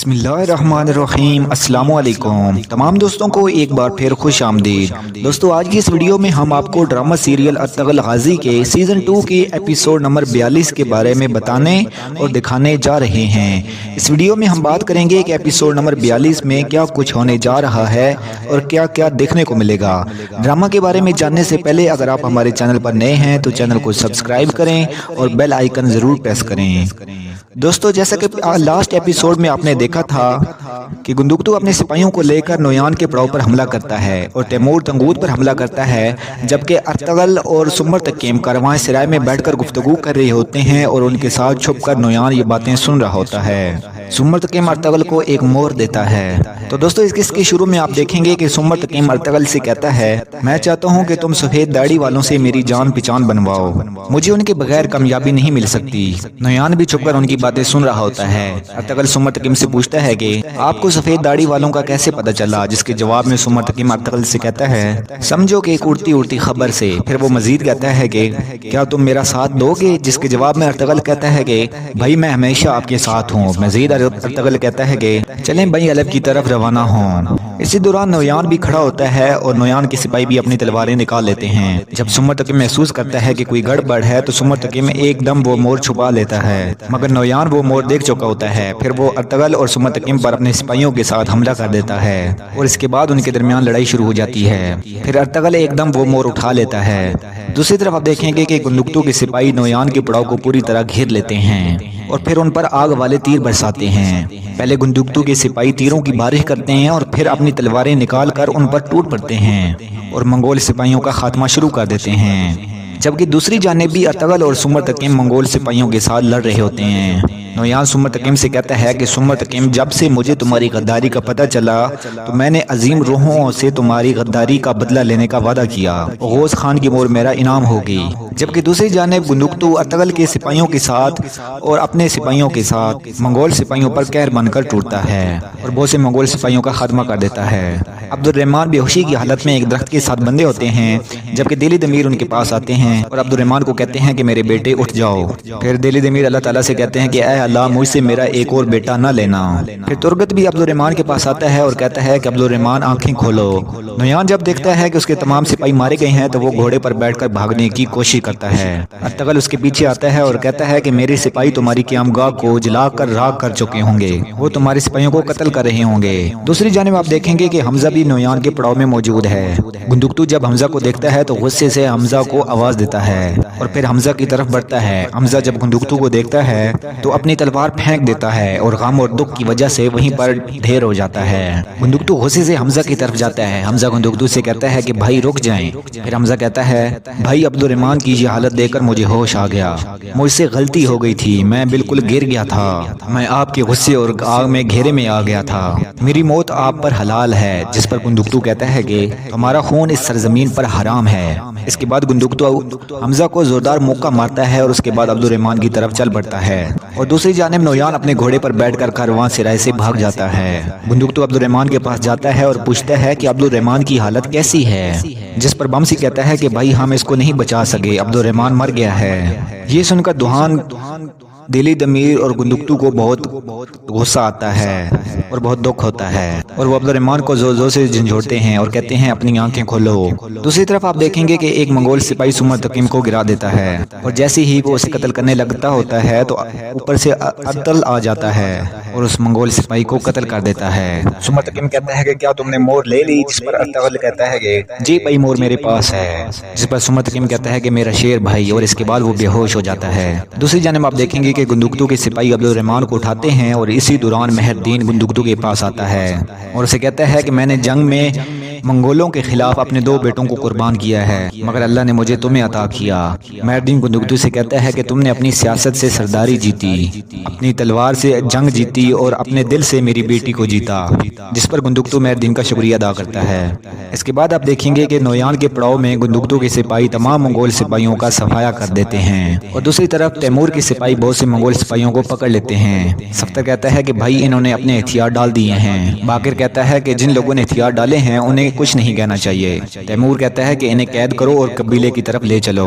बिस्मिल्लाहिर्रहमानिर्रहीम। अस्सलाम वालेकुम तमाम दोस्तों को एक बार फिर खुश आमदीद। दोस्तों, आज की इस वीडियो में हम आपको ड्रामा सीरियल अर्तुगरुल गाजी के सीज़न 2 के एपिसोड नंबर 42 के बारे में बताने और दिखाने जा रहे हैं। इस वीडियो में हम बात करेंगे कि एपिसोड नंबर 42 में क्या कुछ होने जा रहा है और क्या क्या देखने को मिलेगा। ड्रामा के बारे में जानने से पहले अगर आप हमारे चैनल पर नए हैं तो चैनल को सब्सक्राइब करें और बेल आइकन ज़रूर प्रेस करें। दोस्तों, जैसा कि लास्ट एपिसोड में आपने देखा था कि गुंदुकतू अपने सिपाहियों को लेकर नोयान के पड़ाव पर हमला करता है और तैमूर तंगूत पर हमला करता है, जबकि अर्तुगरुल और सुमर तकीम कारवां सराय में बैठकर गुफ्तगू कर रहे होते हैं और उनके साथ छुपकर नोयान ये बातें सुन रहा होता है। सुमर तकीम अर्तुगरुल को एक मोहर देता है। तो दोस्तों, इसके शुरू में आप देखेंगे कि सुमर तकीम अर्तुगरुल से कहता है, मैं चाहता हूँ कि तुम सफेद दाढ़ी वालों से मेरी जान पहचान बनवाओ, मुझे उनके बगैर कामयाबी नहीं मिल सकती। नोयान भी छुपकर उनकी बातें सुन रहा होता है। अर्तुगरुल सुमर तकीम से पूछता है कि आपको सफेद दाढ़ी वालों का कैसे पता चला, जिसके जवाब में सुमर तकीम अर्तुगरुल से कहता है, समझो कि एक उड़ती उड़ती खबर से। फिर वो मजीद कहता है कि क्या तुम मेरा साथ दोगे, जिसके जवाब में अर्तुगरुल कहता है कि भाई मैं हमेशा आपके साथ हूँ। मजीद अर्तुगरुल कहता है कि चलें भाई अलग की तरफ रवाना हों। इसी दौरान नोयान भी खड़ा होता है और नोयान के सिपाही भी अपनी तलवारें निकाल लेते हैं। जब सुमर तकीम महसूस करता है कि कोई गड़बड़ है तो सुमर तकीम एकदम वो मोर छुपा लेता है, मगर नोयान वो मोर देख चुका होता है। फिर वो अर्तुगरुल और सुमर तकीम पर अपने सिपाहियों के साथ हमला कर देता है और इसके बाद उनके दरमियान लड़ाई शुरू हो जाती है। फिर अर्तुगरुल एकदम वो मोर उठा लेता है। दूसरी तरफ आप देखेंगे कि गुंदुकतू के सिपाही नोयान के पड़ाव को पूरी तरह घेर लेते हैं और फिर उन पर आग वाले तीर बरसाते हैं। पहले गुंदुकतू के सिपाही तीरों की बारिश करते हैं और फिर अपनी तलवारें निकालकर उन पर टूट पड़ते हैं और मंगोल सिपाहियों का खात्मा शुरू कर देते हैं। जबकि दूसरी जानिब भी अर्तुगरुल और सुमर तकीम मंगोल सिपाहियों के साथ लड़ रहे होते हैं। नोयान सुमर तकीम से कहता है कि सुमर तकीम, जब से मुझे तुम्हारी गद्दारी का पता चला तो मैंने अजीम रूहों से तुम्हारी गद्दारी का बदला लेने का वादा किया। गौस खान की मोर मेरा इनाम होगी। जबकि दूसरी जानिब गुंदुकतू अर्तुगरुल के सिपाहियों के साथ और अपने सिपाहियों के साथ मंगोल सिपाहियों पर कहर बनकर टूटता है और बहुत से मंगोल सिपाहियों का खात्मा कर देता है। अब्दुर्रहमान बेहोशी की हालत में एक दरख्त के साथ बंधे होते हैं, जबकि दिली दमीर उनके पास आते हैं और अब्दुर्रहमान को कहते हैं कि मेरे बेटे उठ जाओ। फिर दिली दमीर अल्लाह ताला से कहते हैं कि ऐ अल्लाह, मुझसे मेरा एक और बेटा न लेना। फिर तुरगत भी अब्दुर्रहमान के पास आता है और कहता है कि अब्दुर्रहमान आंखें खोलो। नोयान जब देखता है कि उसके तमाम सिपाही मारे गए हैं तो वो घोड़े पर बैठकर भागने की कोशिश करता है। अर्तुगरुल उसके पीछे आता है और कहता है कि मेरे सिपाही तुम्हारी क़यामगाह को जलाकर राख कर चुके होंगे, वो तुम्हारे सिपाहियों को कत्ल कर रहे होंगे। दूसरी जानिब आप देखेंगे कि हमजा भी नोयान के पड़ाव में मौजूद है। गुंदुकतू जब हमजा को देखता है तो गुस्से से हमजा को आवाज देता है और फिर हमजा की तरफ बढ़ता है। हमजा जब गुंदुकतू को देखता है तो अपनी तलवार फेंक देता है और गम और दुख की वजह से वहीं पर ढेर हो जाता है। गुंदुकतू गुस्से से हमजा की तरफ जाता है। हमजा गुंदुकतू से कहता है कि भाई रुक जाएं। फिर हमजा कहता है, भाई अब्दुर्रहमान की ये हालत देखकर मुझे होश आ गया, मुझसे गलती हो गई थी, मैं बिल्कुल गिर गया था, मैं आपके गुस्से और आग में घेरे में आ गया था, मेरी मौत आप पर हलाल है। जिस पर गुंदुकतू कहता है कि हमारा खून इस सरजमीन पर हराम है। इसके बाद गुंदुकतू हमजा को जोरदार मुक्का मारता है और उसके बाद अब्दुर्रहमान की तरफ चल पड़ता है और दूसरी जानिब नोयान अपने घोड़े पर बैठकर कारवां सराय से भाग जाता है। गुंदुकतू अब्दुर्रहमान के पास जाता है और पूछता है कि अब्दुर्रहमान की हालत कैसी है, जिस पर बमसी कहता है कि भाई हम इसको नहीं बचा सके, अब्दुर्रहमान मर गया है। ये सुनकर दुहान दिली दमीर और गुंदुकतू को बहुत गुस्सा आता है और बहुत दुख होता है और वो अब्दुर्रहमान को जोर जोर से झंझोड़ते हैं और कहते हैं अपनी आंखें खोलो। दूसरी तरफ आप देखेंगे कि एक मंगोल सिपाही सुमर तकीम को गिरा देता है और जैसे ही वो उसे कत्ल करने लगता होता है तो ऊपर से अर्तुगरुल आ जाता है और उस मंगोल सिपाही को कत्ल कर देता है। सुमर तकीम कहता है कि क्या तुमने मोर ले ली, जिस पर अर्तुगरुल कहता है कि जी भाई मोर मेरे पास है। जिस पर सुमर तकीम कहता है कि मेरा शेर भाई, और इसके बाद वो बेहोश हो जाता है। दूसरी जानिब आप देखेंगे कि गुंदुकतू के सिपाही अब्दुर्रहमान को उठाते हैं और इसी दौरान मेहरदीन गुंदुकतू के पास आता है और उसे कहता है कि मैंने जंग में मंगोलों के खिलाफ अपने 2 बेटों को कुर्बान किया है, मगर अल्लाह ने मुझे तुम्हें अता किया। मेहरदीन गुंदुकतू से कहता है कि तुमने अपनी सियासत से सरदारी जीती, अपनी तलवार से जंग जीती और अपने दिल से मेरी बेटी को जीता। जिस पर गुंदुकतू मेहरदीन का शुक्रिया अदा करता है। इसके बाद आप देखेंगे कि नोयान के पड़ाव में गुंदुकतू के सिपाही तमाम मंगोल सिपाहियों का सफाया कर देते हैं और दूसरी तरफ तैमूर के सिपाही बहुत से मंगोल सिपाहियों को पकड़ लेते हैं। सफ्तर कहता है कि भाई इन्होंने अपने हथियार डाल दिए हैं। बाकिर कहता है कि जिन लोगों ने हथियार डाले हैं उन्हें कुछ नहीं कहना चाहिए। तैमूर कहता है कि इन्हें कैद करो और कबीले की तरफ ले चलो,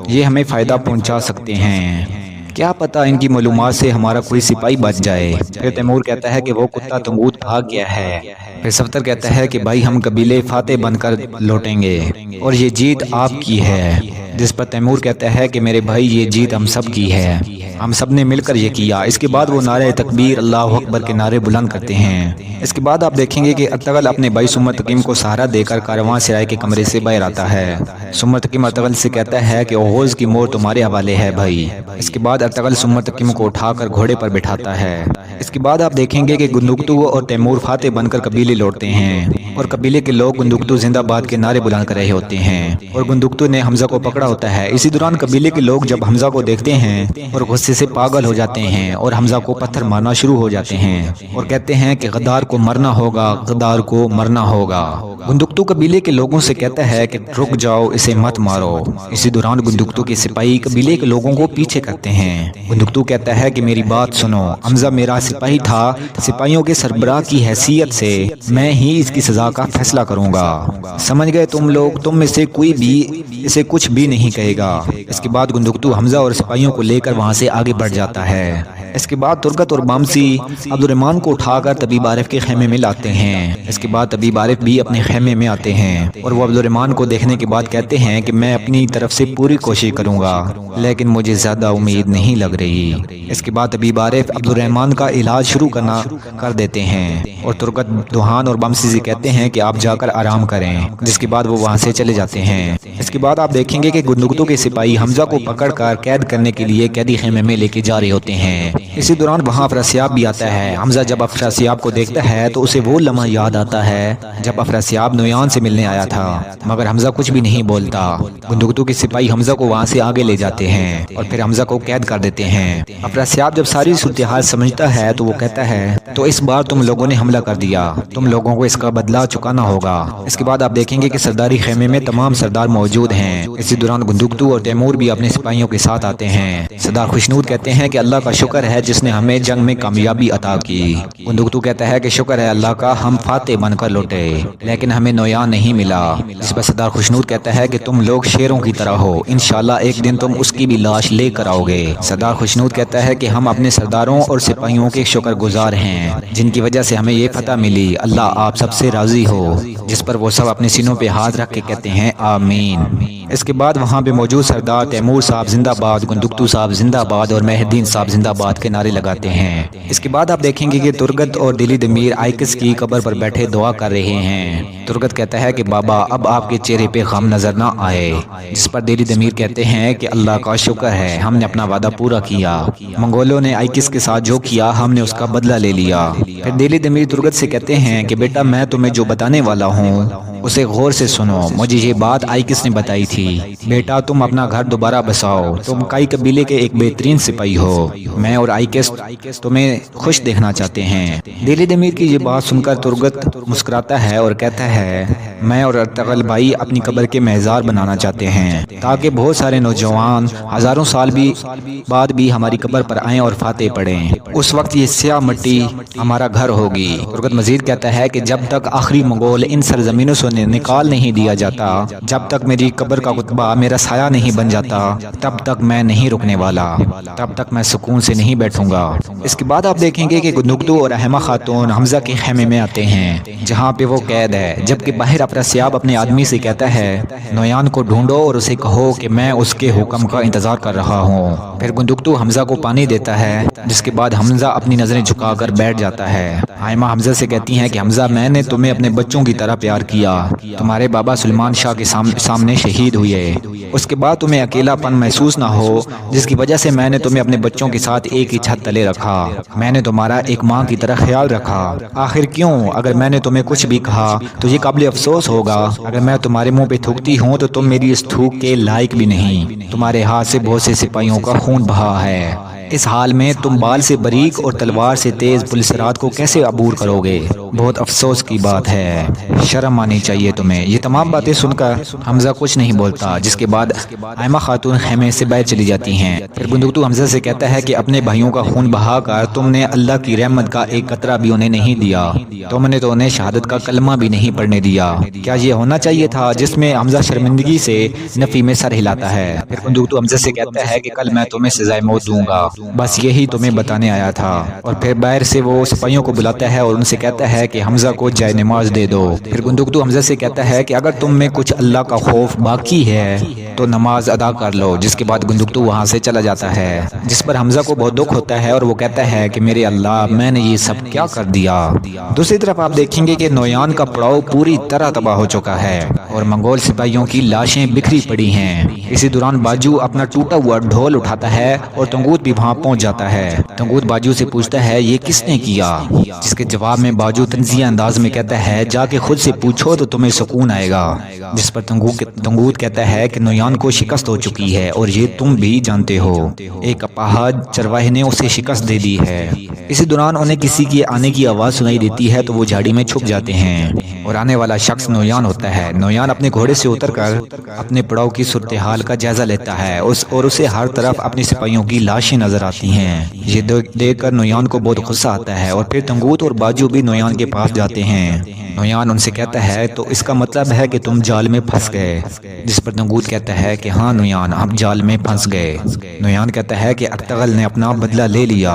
ये हमें फायदा पहुंचा सकते हैं। کیا پتہ ان کی معلومات سے ہمارا کوئی سپاہی بچ جائے۔ پھر تیمور کہتا ہے کہ وہ کتا تنبوت بھاگ گیا ہے۔ پھر صفدر کہتا ہے کہ بھائی ہم قبیلے فاتح بن کر لوٹیں گے اور یہ جیت آپ کی ہے، جس پر تیمور کہتا ہے کہ میرے بھائی یہ جیت ہم سب کی ہے، ہم سب نے مل کر یہ کیا۔ اس کے بعد وہ نعرہ تکبیر اللہ اکبر کے نعرے بلند کرتے ہیں۔ اس کے بعد آپ دیکھیں گے کہ ارطغرل اپنے بھائی سمرتقیم کو سہارا دے کر کاروان سرائے کے کمرے سے باہر آتا ہے۔ سمرتقیم ارطغرل سے کہتا ہے کہ اوغوز کی مور تمہارے حوالے ہے بھائی۔ اس کے بعد ارطغرل سمرتقیم کو اٹھا کر گھوڑے پر بٹھاتا ہے۔ اس کے بعد آپ دیکھیں گے کہ گندگتو اور تیمور فاتح بن کر قبیلے لوٹتے ہیں اور قبیلے کے لوگ گندگتو زندہ باد کے نعرے بلند کر رہے ہوتے ہیں اور گندگتو نے حمزہ کو پکڑا ہوتا ہے۔ اسی دوران قبیلے کے لوگ جب حمزہ کو دیکھتے ہیں اور غصے سے پاگل ہو جاتے ہیں اور حمزہ کو پتھر مارنا شروع ہو جاتے ہیں اور کہتے ہیں کہ غدار کو مرنا ہوگا، غدار کو مرنا ہوگا۔ گندگتو قبیلے کے لوگوں سے کہتا ہے کہ رک جاؤ، اسے مت مارو۔ اسی دوران گندگتو کے سپاہی قبیلے کے لوگوں کو پیچھے کرتے ہیں۔ گندگتو کہتا ہے کہ میری بات سنو، حمزہ میرا سپاہی تھا، سپاہیوں کے سربراہ کی حیثیت سے میں ہی اس کی سزا کا فیصلہ کروں گا۔ سمجھ گئے تم لوگ؟ تم میں سے کوئی بھی اسے کچھ بھی نہیں کہے گا۔ اس کے بعد گندگتو حمزہ اور سپاہیوں کو لے کر وہاں سے آگے بڑھ جاتا ہے۔ اس کے بعد ترگت اور بامسی عبد الرحمن کو اٹھا کر طبیب عارف کے خیمے میں لاتے ہیں۔ اس کے بعد طبیب عارف بھی اپنے خیمے میں آتے ہیں اور وہ عبد الرحمن کو دیکھنے کے بعد کہتے ہیں کہ میں اپنی طرف سے پوری کوشش کروں گا لیکن مجھے زیادہ امید نہیں لگ رہی۔ اس کے بعد طبیب عارف عبد الرحمن کا علاج شروع کر دیتے ہیں اور ترگت دوحان اور بامسی سے کہتے ہیں کہ آپ جا کر آرام کریں، جس کے بعد وہ وہاں سے چلے جاتے ہیں۔ اس کے بعد آپ دیکھیں گے کہ گندگتو کے سپاہی حمزہ کو پکڑ کر قید کرنے کے لیے قیدی خیمے میں لے کے جا رہے ہوتے ہیں۔ اسی دوران وہاں افراسیاب بھی آتا ہے۔ حمزہ جب افراسیاب کو دیکھتا ہے تو اسے وہ لمحہ یاد آتا ہے جب افراسیاب نویان سے ملنے آیا تھا، مگر حمزہ کچھ بھی نہیں بولتا۔ گندگتو کے سپاہی حمزہ کو وہاں سے آگے لے جاتے ہیں اور پھر حمزہ کو قید کر دیتے ہیں۔ افراسیاب جب ساری صورتحال سمجھتا ہے تو وہ کہتا ہے تو اس بار تم لوگوں نے حملہ کر دیا، تم لوگوں کو اس کا بدلہ چکانا ہوگا۔ اس کے بعد آپ دیکھیں گے کہ سرداری خیمے میں تمام سردار موجود ہیں۔ اسی دوران گندگتو اور تیمور بھی اپنے سپاہیوں کے ساتھ آتے ہیں۔ سردار خوشنود کہتے ہیں کہ اللہ کا شکر ہے جس نے ہمیں جنگ میں کامیابی عطا کی۔ گندگتو کہتا ہے کہ شکر ہے اللہ کا ہم فاتح بن کر لوٹے لیکن ہمیں نویان نہیں ملا، جس پر سردار خوشنود کہتا ہے کہ تم لوگ شیروں کی طرح ہو، انشاءاللہ ایک دن تم اس کی بھی لاش لے کر آؤ گے۔ سردار خوشنود کہتا ہے کہ ہم اپنے سرداروں اور سپاہیوں کے شکر گزار ہیں جن کی وجہ سے ہمیں یہ فتح ملی، اللہ آپ سب سے راضی ہو، جس پر وہ سب اپنے سینوں پہ ہاتھ رکھ کے کہتے ہیں آمین۔ اس کے بعد وہاں پہ موجود سردار تیمور صاحب زندہ باد، گندگتو صاحب زندہ باد اور مہر الدین صاحب زندہ باد کے نعرے لگاتے ہیں۔ اس کے بعد آپ دیکھیں گے کہ ترگت اور دلی دمیر آئکس کی قبر پر بیٹھے دعا کر رہے ہیں۔ ترگت کہتا ہے کہ بابا اب آپ کے چہرے پہ غم نظر نہ آئے، جس پر دلی دمیر کہتے ہیں کہ اللہ کا شکر ہے ہم نے اپنا وعدہ پورا کیا، منگولوں نے آئکس کے ساتھ جو کیا ہم نے اس کا بدلہ لے لیا۔ پھر دلی دمیر ترگت سے کہتے ہیں کہ بیٹا میں تمہیں جو بتانے والا ہوں اسے غور سے سنو، مجھے یہ بات آئکس نے بتائی تھی۔ بیٹا تم اپنا گھر دوبارہ بساؤ، تم کئی قبیلے کے ایک بہترین سپاہی ہو، میں اور آئکس تمہیں خوش دیکھنا چاہتے ہیں۔ دلی دمیر کی یہ بات سن کر ترگت مسکراتا ہے اور کہتا ہے میں اور ارطغرل بھائی اپنی قبر کے مزار بنانا چاہتے ہیں تاکہ بہت سارے نوجوان ہزاروں سال بعد بھی ہماری قبر پر آئیں اور فاتح پڑھیں، اس وقت یہ سیاہ مٹی ہمارا گھر ہوگی۔ ترگت مزید کہتا ہے کہ جب تک آخری منگول ان سرزمینوں سے نکال نہیں دیا جاتا، جب تک میری قبر کا کتبہ میرا سایہ نہیں بن جاتا، تب تک میں نہیں رکنے والا، تب تک میں سکون سے نہیں بیٹھوں گا۔ اس کے بعد آپ دیکھیں گے کہ گندگتو اور احمہ خاتون حمزہ کے خیمے میں آتے ہیں جہاں پہ وہ قید ہے، جبکہ باہر افراسیاب اپنے آدمی سے کہتا ہے نویان کو ڈھونڈو اور اسے کہو کہ میں اس کے حکم کا انتظار کر رہا ہوں۔ پھر گندگتو حمزہ کو پانی دیتا ہے، جس کے بعد حمزہ اپنی نظریں جھکا کر بیٹھ جاتا ہے۔ احمہ حمزہ سے کہتی ہیں کہ حمزہ میں نے تمہیں اپنے بچوں کی طرح پیار کیا، تمہارے بابا سلیمان شاہ کے سامنے شہید ہوئے، اس کے بعد تمہیں اکیلا پن محسوس نہ ہو، جس کی وجہ سے میں نے تمہیں اپنے بچوں کے ساتھ ایک ہی چھت تلے رکھا، میں نے تمہارا ایک ماں کی طرح خیال رکھا۔ آخر کیوں اگر میں نے تمہیں کچھ بھی کہا تو یہ قابل افسوس ہوگا، اگر میں تمہارے منہ پہ تھوکتی ہوں تو تم میری اس تھوک کے لائق بھی نہیں، تمہارے ہاتھ سے بہت سے سپاہیوں کا خون بہا ہے، اس حال میں تم بال سے باریک اور تلوار سے تیز پلسرات کو کیسے عبور کرو گے؟ بہت افسوس کی بات ہے، شرم آنی چاہیے تمہیں۔ یہ تمام باتیں سن کر حمزہ کچھ نہیں بولتا، جس کے بعد احمہ خاتون خیمے سے باہر چلی جاتی ہیں۔ پھر گندگتو حمزہ سے کہتا ہے کہ اپنے بھائیوں کا خون بہا کر تم نے اللہ کی رحمت کا ایک قطرہ بھی انہیں نہیں دیا، تم نے تو انہیں شہادت کا کلمہ بھی نہیں پڑھنے دیا، کیا یہ ہونا چاہیے تھا؟ جس میں حمزہ شرمندگی سے نفی میں سر ہلاتا ہے۔ پھر گندگتو حمزہ سے کہتا ہے کہ کل میں تمہیں سزائے موت دوں گا، बस यही तुम्हें बताने आया था। और फिर बाहर से वो सिपाहियों को बुलाता है और उनसे कहता है कि हमजा को जाए नमाज दे दो। फिर गुंदुकतू हमजा से कहता है कि अगर तुम में कुछ अल्लाह का खौफ बाकी है तो नमाज अदा कर लो। जिसके बाद गुंदुकतू वहाँ से चला जाता है, जिस पर हमजा को बहुत दुख होता है और वो कहता है कि मेरे अल्लाह, मैंने ये सब क्या कर दिया। दूसरी तरफ आप देखेंगे कि नोयान का पड़ाव पूरी तरह तबाह हो चुका है और मंगोल सिपाहियों की लाशें बिखरी पड़ी हैं। इसी दौरान बाजू अपना टूटा हुआ ढोल उठाता है और तंगूत भी वहाँ पहुँच जाता है। तंगूत बाजू से पूछता है ये किसने किया, जिसके जवाब में बाजू तंजिया अंदाज में कहता है जाके खुद से पूछो तो तुम्हें सुकून आएगा। जिस पर तंगूत कहता है कि नोयान को शिकस्त हो चुकी है और ये तुम भी जानते हो, एक अपाहज चरवाहे ने उसे शिकस्त दे दी है। इसी दौरान उन्हें किसी के आने की आवाज़ सुनाई देती है तो वो झाड़ी में छुप जाते हैं और आने वाला शख्स नोयान होता है। नोयान अपने घोड़े से उतरकर अपने पड़ाव की सूरत हाल का जायजा लेता है और उसे हर तरफ अपने सिपाहियों की लाशें नजर आती हैं। ये देखकर नोयान को बहुत गुस्सा आता है और फिर तंगूत और बाजू भी नोयान के पास जाते हैं। नोयान उनसे कहता है तो इसका मतलब है कि तुम जाल में फंस गए। जिस पर तंगूत कहता है कि हाँ नोयान, हम जाल में फंस गए। नोयान कहता है कि अरतगल ने अपना बदला ले लिया,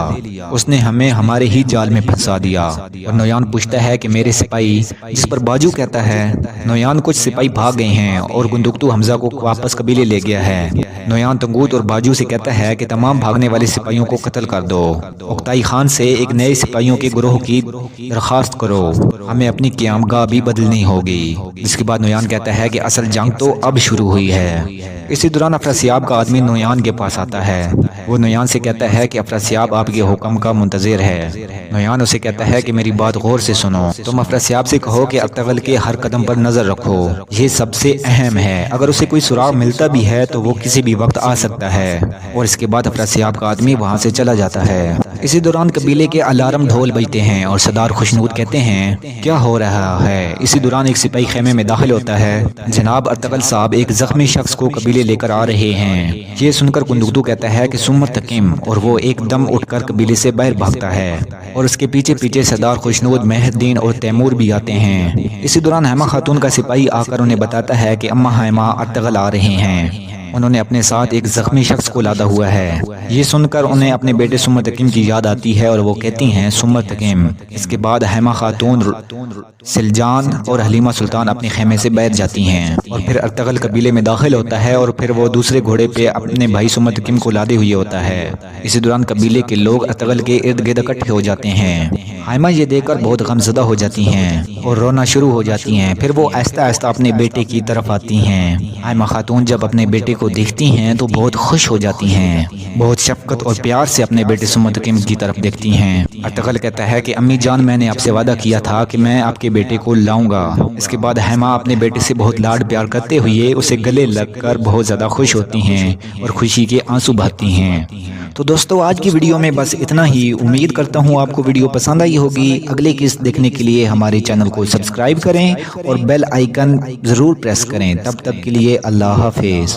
उसने हमें हमारे ही जाल में फंसा दिया। और नोयान पूछता है कि मेरे सिपाही, जिस पर बाजू कहता है नोयान कुछ सिपाही भाग गए हैं और गुंदुकतू हमजा को वापस कबीले ले गया है। नोयान तंगूत और बाजू से कहता है कि तमाम भागने वाले सिपाहियों को कत्ल कर दो। उक्ताई खान से एक नए सिपाहियों के ग्रोह की दरखास्त करो, हमें अपनी क़यामगाह भी बदलनी होगी। जिसके बाद नोयान कहता है कि असल जंग तो अब शुरू हुई है। इसी दौरान अफरासियाब का आदमी नोयान के पास आता है। वो नोयान से कहता है कि अफरासियाब आपके हुक्म का मुंतज़िर है। नोयान उसे कहता है कि मेरी बात गौर से सुनो, तुम अफरासियाब से कहो कि अरतगल के हर कदम पर नजर रखो, ये सबसे अहम है। अगर उसे कोई सुराग मिलता भी है तो वो किसी भी वक्त आ सकता है। और इसके बाद अफरासियाब का आदमी वहाँ से चला जाता है। इसी दौरान कबीले के अलार्म ढोल बजते हैं और सरदार खुशनूद कहते हैं क्या हो रहा है। इसी दौरान एक सिपाही खेमे में दाखिल होता है। जनाब अरतगल साहब एक जख्मी शख्स को कबीले लेकर आ रहे हैं। ये सुनकर गुंदुकतू कहता है कि सुमर तकीम, और वो एकदम उठकर कबीले से बाहर भागता है और उसके पीछे पीछे सरदार खुशनूद, मेहद्दीन और तैमूर भी आते हैं। इसी दौरान हैमा खातून का सिपाही आकर उन्हें बताता है कि अम्मा हैमा अरतगल आ रहे हैं, उन्होंने अपने साथ एक जख्मी शख्स को लादा हुआ है। ये सुनकर उन्हें अपने बेटे सुमर तकीम की याद आती है और वो कहती हैं सुमर तकीम। इसके बाद हैमा खातून, सिलजान और हलीमा सुल्तान अपने खेमे से बैठ जाती हैं और फिर अरतगल कबीले में दाखिल होता है और फिर वो दूसरे घोड़े पे अपने भाई सुमर तकीम को लादे हुए होता है। इसी दौरान कबीले के लोग अरतगल के इर्द गिर्द इकट्ठे हो जाते हैं। हैमा ये देखकर बहुत गमज़दा हो जाती हैं और रोना शुरू हो जाती हैं। फिर वो आहिस्ता आहिस्ता अपने बेटे की तरफ आती हैं। हैमा खातून जब अपने बेटे को देखती हैं तो बहुत खुश हो जाती हैं, बहुत शफकत और प्यार से अपने बेटे सुमर तकीम की तरफ देखती हैं। अरतगल कहता है कि अम्मी जान, मैंने आपसे वादा किया था कि मैं आपके बेटे को लाऊंगा। इसके बाद हैमा अपने बेटे से बहुत लाड प्यार करते हुए उसे गले लगकर बहुत ज़्यादा खुश होती हैं और खुशी के आंसू बहाती हैं। तो दोस्तों आज की वीडियो में बस इतना ही। उम्मीद करता हूँ आपको वीडियो पसंद आई होगी। अगले किस्त देखने के लिए हमारे चैनल को सब्सक्राइब करें और बेल आइकन ज़रूर प्रेस करें। तब तक के लिए अल्लाह हाफिज़।